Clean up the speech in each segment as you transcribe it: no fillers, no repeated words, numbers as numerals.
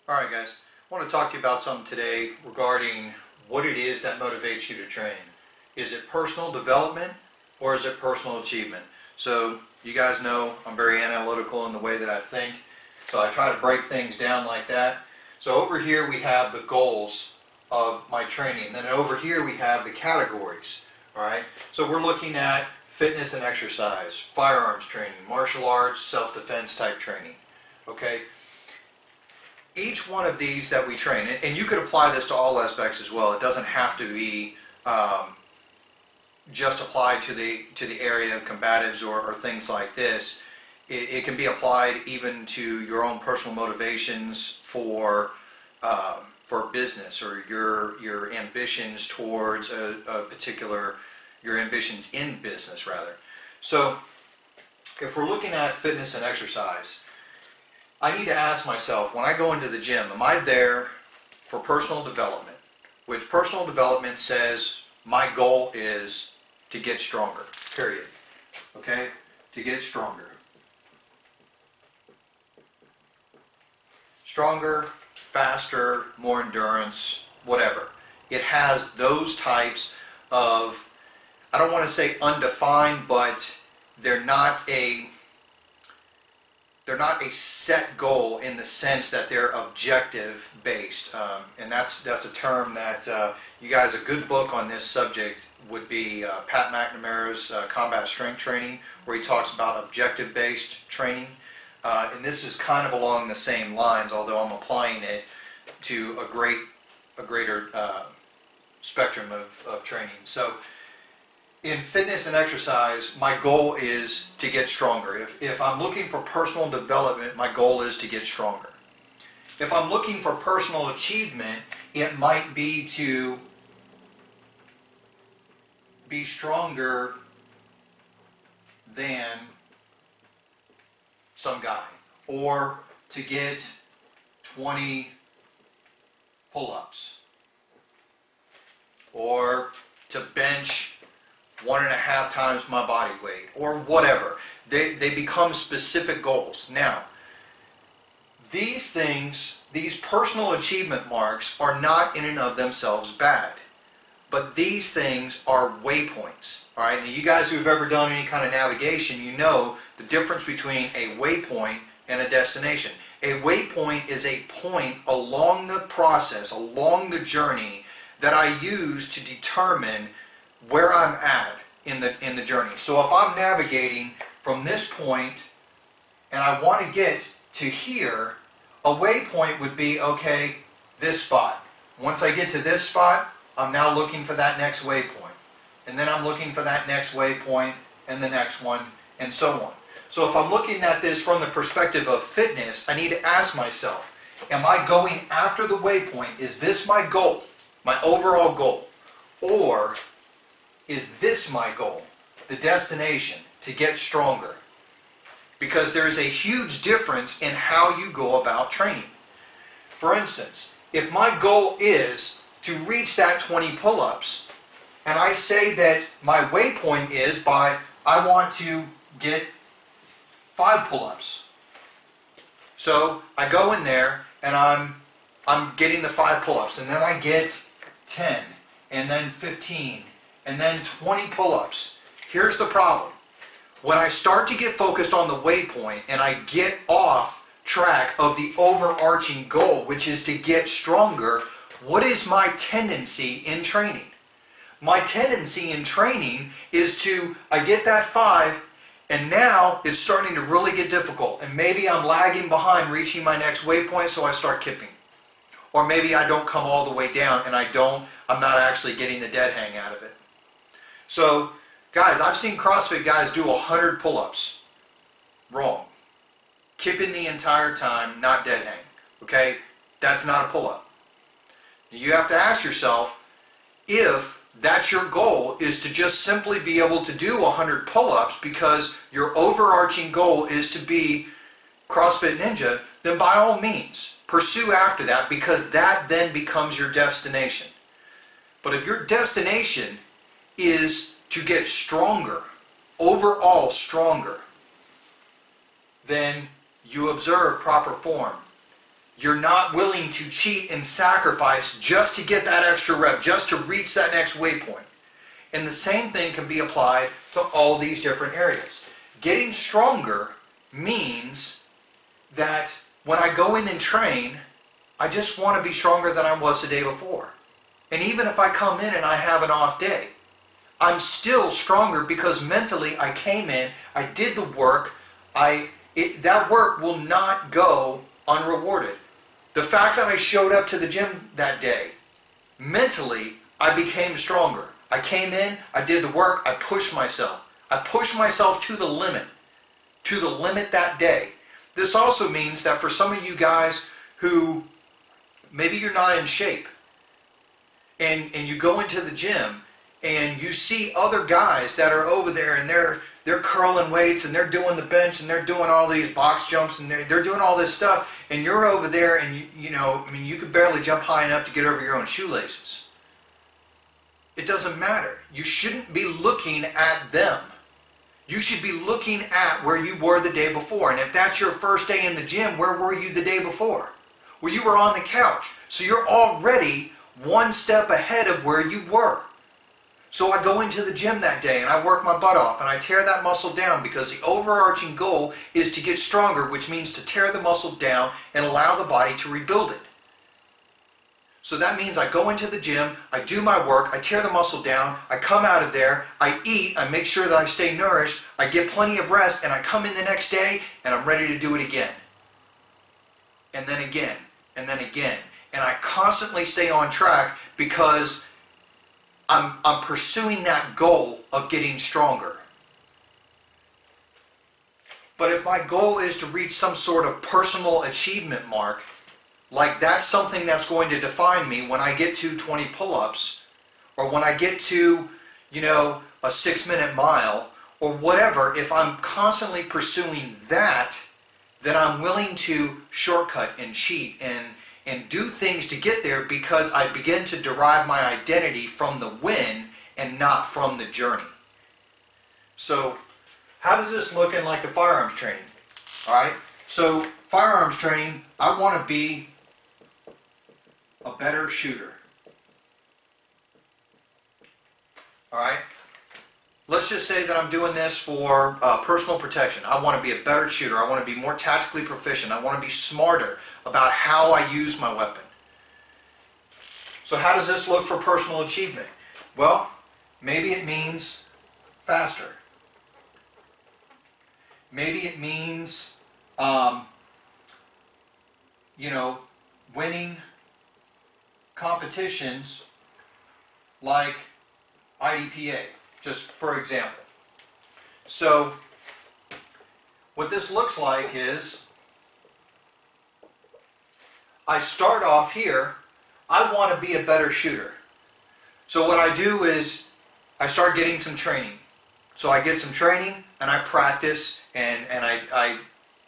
Alright guys, I want to talk to you about something today regarding what it is that motivates you to train. Is it personal development or is it personal achievement? So you guys know I'm very analytical in the way that I think, so I try to break things down like that. So over here we have the goals of my training, and then over here we have the categories. Alright, so we're looking at fitness and exercise, firearms training, martial arts, self-defense type training. Okay. Each one of these that we train, and you could apply this to all aspects as well. It doesn't have to be just applied to the area of combatives or things like this. It can be applied even to your own personal motivations for business, or your ambitions towards a particular, your ambitions in business rather. So if we're looking at fitness and exercise, I need to ask myself, when I go into the gym, am I there for personal development? Which personal development says my goal is to get stronger, period. Okay? To get stronger. Stronger, faster, more endurance, whatever. It has those types of, I don't want to say undefined, but they're not a set goal in the sense that they're objective based, and that's a term that you guys, a good book on this subject would be Pat McNamara's Combat Strength Training, where he talks about objective based training, and this is kind of along the same lines, although I'm applying it to a greater spectrum of training. So in fitness and exercise, my goal is to get stronger. If I'm looking for personal development, my goal is to get stronger. If I'm looking for personal achievement, it might be to be stronger than some guy, or to get 20 pull-ups, or to bench 1.5 times my body weight, or whatever. They become specific goals. Now, these things, these personal achievement marks, are not in and of themselves bad, but these things are waypoints. All right, now you guys who've ever done any kind of navigation, you know the difference between a waypoint and a destination. A waypoint is a point along the process, along the journey, that I use to determine where I'm at in the journey. So if I'm navigating from this point and I want to get to here, a waypoint would be, okay, this spot. Once I get to this spot, I'm now looking for that next waypoint. And then I'm looking for that next waypoint and the next one, and so on. So if I'm looking at this from the perspective of fitness, I need to ask myself, am I going after the waypoint? Is this my goal, my overall goal? Or is this my goal, the destination, to get stronger? Because there is a huge difference in how you go about training. For instance, if my goal is to reach that 20 pull-ups, and I say that my waypoint is I want to get 5 pull-ups. So I go in there and I'm getting the 5 pull-ups, and then I get 10, and then 15, and then 20 pull-ups. Here's the problem. When I start to get focused on the waypoint and I get off track of the overarching goal, which is to get stronger, what is my tendency in training? My tendency in training is I get that 5, and now it's starting to really get difficult, and maybe I'm lagging behind reaching my next waypoint, so I start kipping. Or maybe I don't come all the way down and I'm not actually getting the dead hang out of it. So, guys, I've seen CrossFit guys do 100 pull-ups. Wrong. Kipping the entire time, not dead hang. Okay? That's not a pull-up. You have to ask yourself, if that's your goal, is to just simply be able to do 100 pull-ups because your overarching goal is to be CrossFit Ninja, then by all means, pursue after that, because that then becomes your destination. But if your destination is to get stronger, overall stronger, then you observe proper form. You're not willing to cheat and sacrifice just to get that extra rep, just to reach that next waypoint. And the same thing can be applied to all these different areas. Getting stronger means that when I go in and train, I just want to be stronger than I was the day before. And even if I come in and I have an off day, I'm still stronger because mentally I came in, I did the work, that work will not go unrewarded. The fact that I showed up to the gym that day, mentally I became stronger. I came in, I did the work, I pushed myself. I pushed myself to the limit that day. This also means that for some of you guys who maybe you're not in shape and you go into the gym and you see other guys that are over there and they're curling weights and they're doing the bench and they're doing all these box jumps and they're doing all this stuff, and you're over there and you could barely jump high enough to get over your own shoelaces. It doesn't matter. You shouldn't be looking at them. You should be looking at where you were the day before. And if that's your first day in the gym, where were you the day before? Well, you were on the couch. So you're already one step ahead of where you were. So I go into the gym that day and I work my butt off and I tear that muscle down, because the overarching goal is to get stronger, which means to tear the muscle down and allow the body to rebuild it. So that means I go into the gym, I do my work, I tear the muscle down, I come out of there, I eat, I make sure that I stay nourished, I get plenty of rest, and I come in the next day and I'm ready to do it again. And then again, and then again. And I constantly stay on track because I'm pursuing that goal of getting stronger. But if my goal is to reach some sort of personal achievement mark, like that's something that's going to define me when I get to 20 pull-ups, or when I get to, a 6-minute mile, or whatever, if I'm constantly pursuing that, then I'm willing to shortcut and cheat and do things to get there, because I begin to derive my identity from the win and not from the journey. So how does this look in like the firearms training? All right, so firearms training, I want to be a better shooter. All right, let's just say that I'm doing this for personal protection. I want to be a better shooter. I want to be more tactically proficient. I want to be smarter about how I use my weapon. So how does this look for personal achievement? Well, maybe it means faster. Maybe it means, winning competitions like IDPA, just for example. So what this looks like is, I start off here, I want to be a better shooter. So what I do is I start getting some training. So I get some training and I practice and I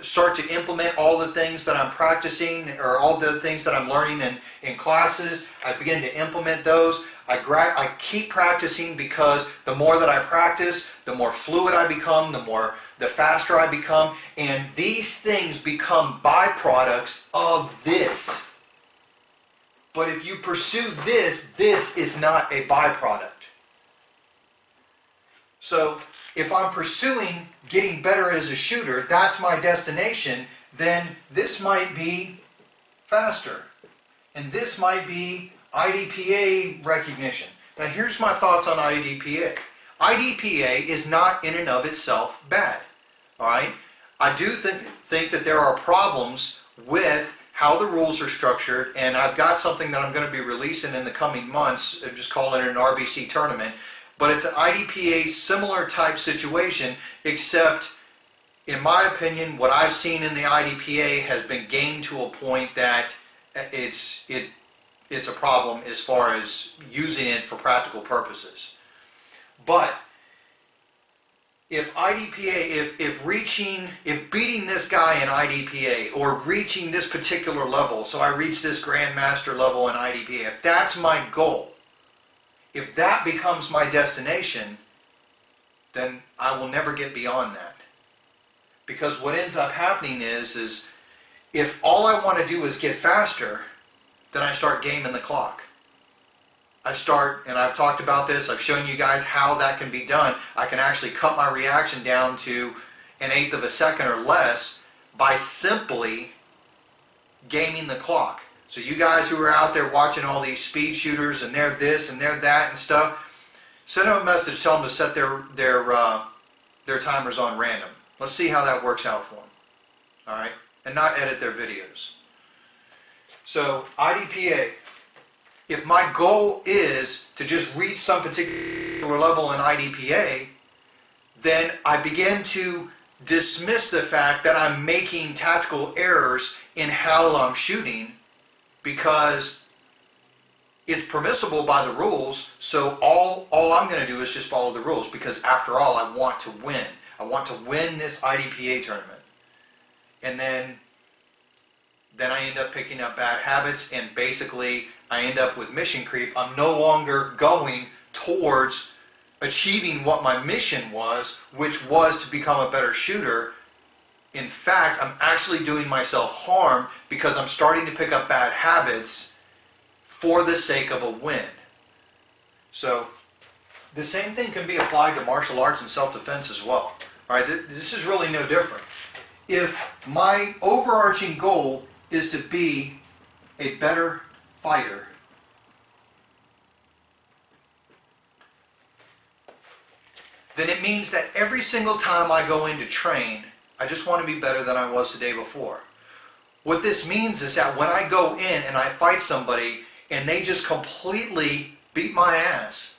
start to implement all the things that I'm practicing, or all the things that I'm learning in classes. I begin to implement those. I keep practicing, because the more that I practice, the more fluid I become, the faster I become, and these things become byproducts of this. But if you pursue this is not a byproduct. So if I'm pursuing getting better as a shooter, that's my destination, then this might be faster. And this might be IDPA recognition. Now here's my thoughts on IDPA. IDPA is not in and of itself bad. All right? I do think that there are problems with how the rules are structured, and I've got something that I'm going to be releasing in the coming months, just calling it an RBC tournament. But it's an IDPA similar type situation, except in my opinion, what I've seen in the IDPA has been gained to a point that it's a problem as far as using it for practical purposes. But if IDPA, if beating this guy in IDPA, or reaching this particular level, so I reach this Grandmaster level in IDPA, if that's my goal, if that becomes my destination, then I will never get beyond that. Because what ends up happening is If all I want to do is get faster, then I start gaming the clock. I start, and I've talked about this, I've shown you guys how that can be done. I can actually cut my reaction down to 1/8 of a second or less by simply gaming the clock. So you guys who are out there watching all these speed shooters and they're this and they're that and stuff, send them a message, tell them to set their timers on random. Let's see how that works out for them. Alright? And not edit their videos. So, IDPA. If my goal is to just reach some particular level in IDPA, then I begin to dismiss the fact that I'm making tactical errors in how I'm shooting, because it's permissible by the rules, so all I'm going to do is just follow the rules, because after all, I want to win. I want to win this IDPA tournament. And then I end up picking up bad habits, and basically I end up with mission creep. I'm no longer going towards achieving what my mission was, which was to become a better shooter. In fact, I'm actually doing myself harm because I'm starting to pick up bad habits for the sake of a win. So the same thing can be applied to martial arts and self-defense as well. All right, this is really no different. If my overarching goal is to be a better fighter, then it means that every single time I go in to train, I just want to be better than I was the day before. What this means is that when I go in and I fight somebody and they just completely beat my ass,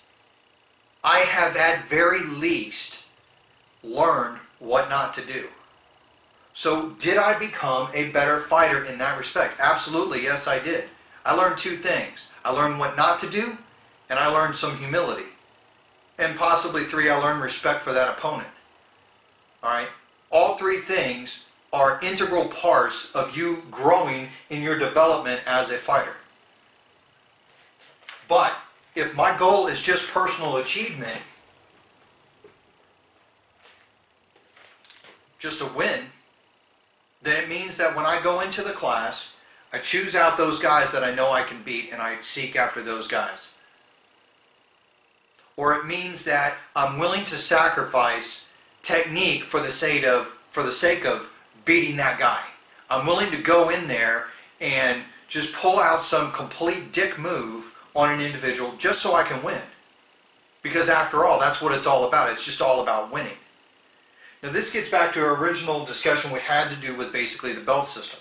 I have at very least learned what not to do. So did I become a better fighter in that respect? Absolutely, yes I did. I learned two things. I learned what not to do, and I learned some humility. And possibly three, I learned respect for that opponent. Alright? All three things are integral parts of you growing in your development as a fighter. But if my goal is just personal achievement, just a win, then it means that when I go into the class, I choose out those guys that I know I can beat and I seek after those guys. Or it means that I'm willing to sacrifice technique for the sake of beating that guy. I'm willing to go in there and just pull out some complete dick move on an individual just so I can win. Because after all, that's what it's all about. It's just all about winning. Now this gets back to our original discussion, which had to do with basically the belt system.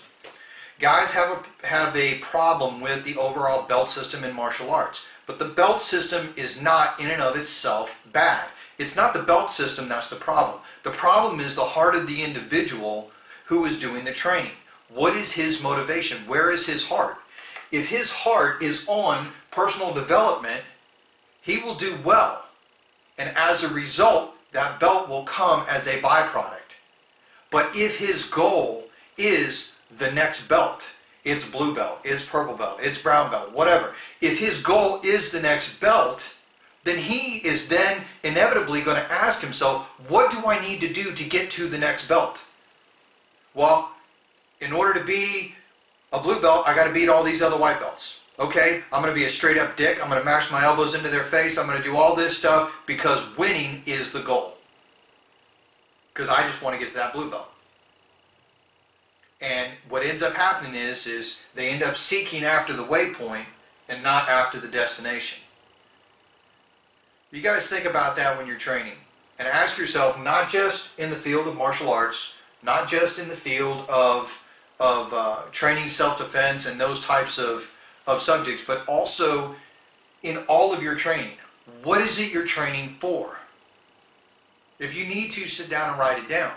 Guys have a problem with the overall belt system in martial arts. But the belt system is not in and of itself bad. It's not the belt system that's the problem. The problem is the heart of the individual who is doing the training. What is his motivation? Where is his heart? If his heart is on personal development, he will do well. And as a result, that belt will come as a byproduct. But if his goal is the next belt, it's blue belt, it's purple belt, it's brown belt, whatever. If his goal is the next belt, then he is then inevitably going to ask himself, what do I need to do to get to the next belt? Well, in order to be a blue belt, I got to beat all these other white belts. Okay, I'm going to be a straight up dick, I'm going to mash my elbows into their face, I'm going to do all this stuff because winning is the goal. Because I just want to get to that blue belt. And what ends up happening is they end up seeking after the waypoint and not after the destination. You guys think about that when you're training. And ask yourself, not just in the field of martial arts, not just in the field of training self-defense and those types of subjects, but also in all of your training. What is it you're training for? If you need to, sit down and write it down.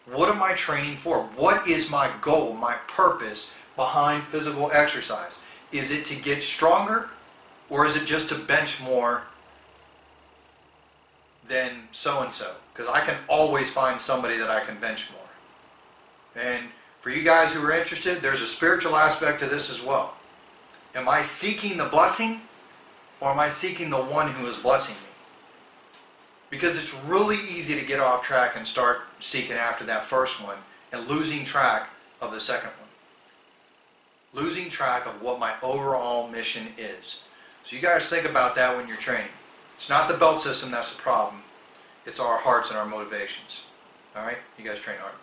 What am I training for? What is my goal, my purpose behind physical exercise? Is it to get stronger, or is it just to bench more than so-and-so? Because I can always find somebody that I can bench more. And for you guys who are interested, there's a spiritual aspect to this as well. Am I seeking the blessing, or am I seeking the one who is blessing me? Because it's really easy to get off track and start seeking after that first one and losing track of the second one. losing track of what my overall mission is. So you guys think about that when you're training. It's not the belt system that's the problem. It's our hearts and our motivations. All right? You guys train hard.